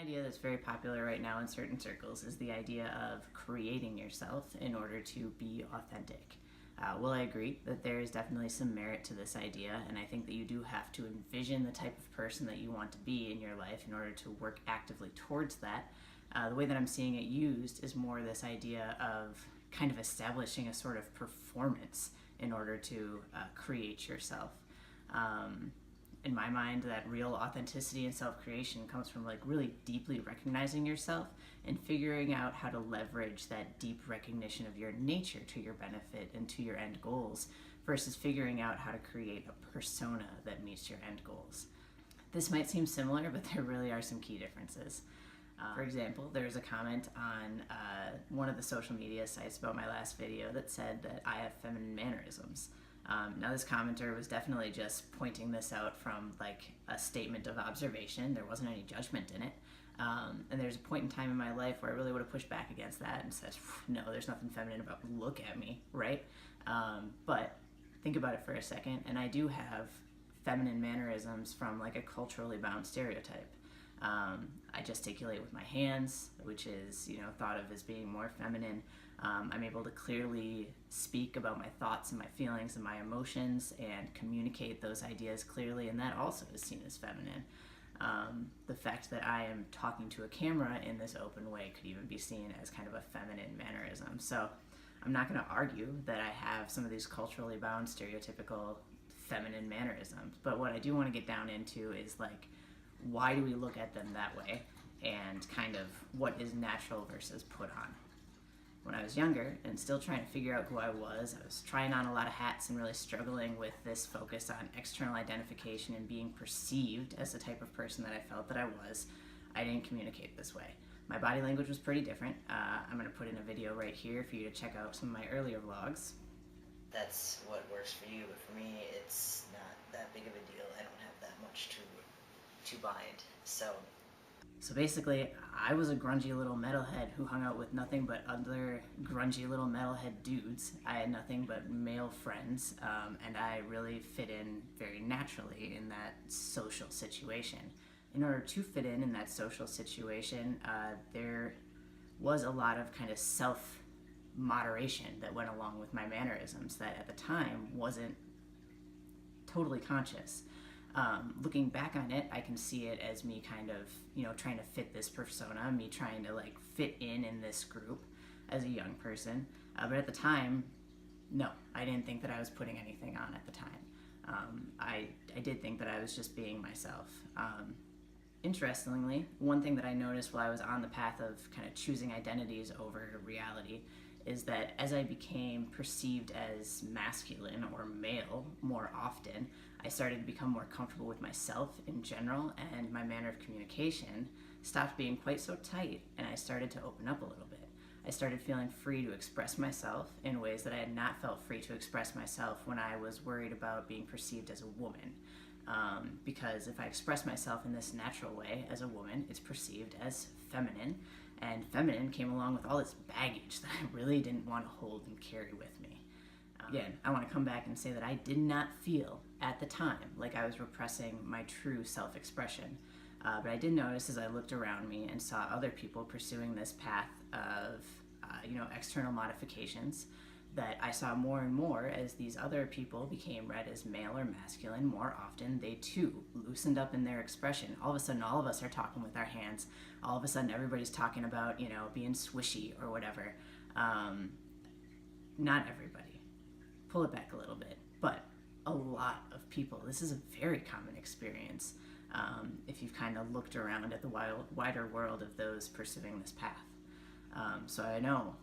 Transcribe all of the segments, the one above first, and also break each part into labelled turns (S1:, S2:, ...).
S1: idea that's very popular right now in certain circles is the idea of creating yourself in order to be authentic. Well, I agree that there is definitely some merit to this idea, and I think that you do have to envision the type of person that you want to be in your life in order to work actively towards that. The way that I'm seeing it used is more this idea of kind of establishing a sort of performance in order to create yourself. In my mind, that real authenticity and self-creation comes from like really deeply recognizing yourself and figuring out how to leverage that deep recognition of your nature to your benefit and to your end goals versus figuring out how to create a persona that meets your end goals. This might seem similar, but there really are some key differences. For example, there's a comment on one of the social media sites about my last video that said that I have feminine mannerisms. Now this commenter was definitely just pointing this out from like a statement of observation. There wasn't any judgment in it. And there's a point in time in my life where I really would have pushed back against that and said, no, there's nothing feminine about look at me, right? But think about it for a second, and I do have feminine mannerisms from like a culturally bound stereotype. I gesticulate with my hands, which is, thought of as being more feminine. I'm able to clearly speak about my thoughts and my feelings and my emotions and communicate those ideas clearly, and that also is seen as feminine. The fact that I am talking to a camera in this open way could even be seen as kind of a feminine mannerism. So I'm not going to argue that I have some of these culturally bound stereotypical feminine mannerisms, but what I do want to get down into is like, why do we look at them that way, and kind of what is natural versus put on. When I was younger and still trying to figure out who I was trying on a lot of hats and really struggling with this focus on external identification and being perceived as the type of person that I felt that I was. I didn't communicate this way. My body language was pretty different. I'm going to put in a video right here for you to check out some of my earlier vlogs.
S2: That's what works for you, but for me it's not that big of a deal. I don't have that much to bind. So
S1: basically, I was a grungy little metalhead who hung out with nothing but other grungy little metalhead dudes. I had nothing but male friends, and I really fit in very naturally in that social situation. In order to fit in that social situation, there was a lot of kind of self-moderation that went along with my mannerisms that at the time wasn't totally conscious. Looking back on it, I can see it as me kind of, trying to fit this persona, me trying to like fit in this group as a young person. But at the time, no, I didn't think that I was putting anything on at the time. I did think that I was just being myself. Interestingly, one thing that I noticed while I was on the path of kind of choosing identities over reality is that as I became perceived as masculine or male more often, I started to become more comfortable with myself in general, and my manner of communication stopped being quite so tight, and I started to open up a little bit. I started feeling free to express myself in ways that I had not felt free to express myself when I was worried about being perceived as a woman. Because if I express myself in this natural way as a woman, it's perceived as feminine, and feminine came along with all this baggage that I really didn't want to hold and carry with me. Again, I want to come back and say that I did not feel at the time like I was repressing my true self-expression, but I did notice as I looked around me and saw other people pursuing this path of external modifications, that I saw more and more as these other people became read as male or masculine more often, they too loosened up in their expression. All of a sudden, all of us are talking with our hands. All of a sudden, everybody's talking about, being swishy or whatever. Not everybody. Pull it back a little bit. But a lot of people, this is a very common experience if you've kind of looked around at the wider world of those pursuing this path. So I know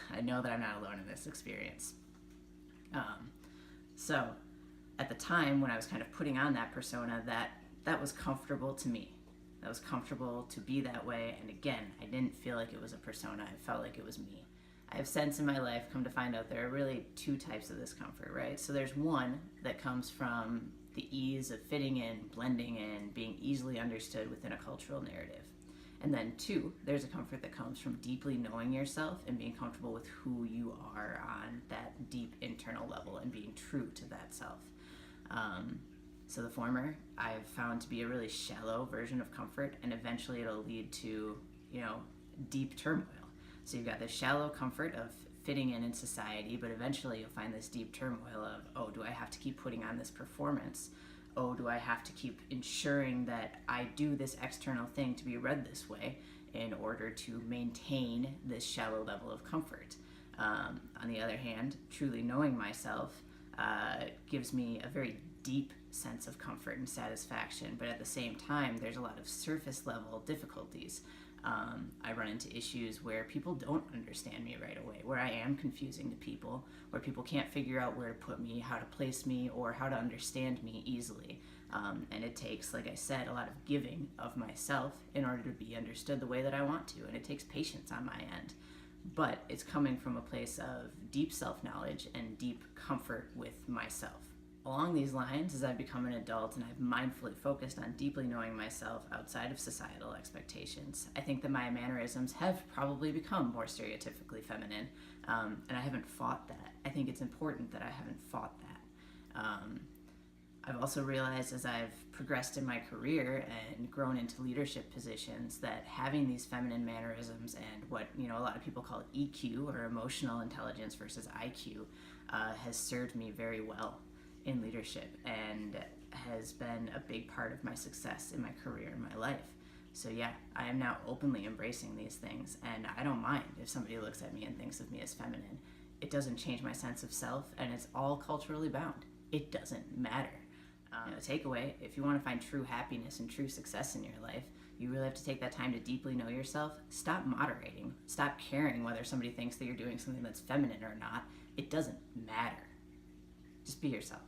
S1: that I'm not alone in this experience. So at the time when I was kind of putting on that persona, that was comfortable to me. That was comfortable to be that way, and again, I didn't feel like it was a persona, I felt like it was me. I have since in my life come to find out there are really two types of this comfort, right? So there's one that comes from the ease of fitting in, blending in, being easily understood within a cultural narrative. And then two, there's a comfort that comes from deeply knowing yourself and being comfortable with who you are on that deep internal level and being true to that self. So the former I've found to be a really shallow version of comfort, and eventually it'll lead to, deep turmoil. So you've got this shallow comfort of fitting in society, but eventually you'll find this deep turmoil of, oh, do I have to keep putting on this performance? Oh, do I have to keep ensuring that I do this external thing to be read this way in order to maintain this shallow level of comfort? On the other hand, truly knowing myself gives me a very deep sense of comfort and satisfaction, but at the same time, there's a lot of surface level difficulties. I run into issues where people don't understand me right away, where I am confusing to people, where people can't figure out where to put me, how to place me, or how to understand me easily. And it takes, like I said, a lot of giving of myself in order to be understood the way that I want to, and it takes patience on my end. But it's coming from a place of deep self-knowledge and deep comfort with myself. Along these lines, as I've become an adult and I've mindfully focused on deeply knowing myself outside of societal expectations, I think that my mannerisms have probably become more stereotypically feminine, and I haven't fought that. I think it's important that I haven't fought that. I've also realized as I've progressed in my career and grown into leadership positions that having these feminine mannerisms and what a lot of people call EQ, or emotional intelligence versus IQ, has served me very well in leadership and has been a big part of my success in my career and my life. So yeah, I am now openly embracing these things, and I don't mind if somebody looks at me and thinks of me as feminine. It doesn't change my sense of self, and it's all culturally bound. It doesn't matter. Takeaway, if you want to find true happiness and true success in your life, you really have to take that time to deeply know yourself. Stop moderating. Stop caring whether somebody thinks that you're doing something that's feminine or not. It doesn't matter. Just be yourself.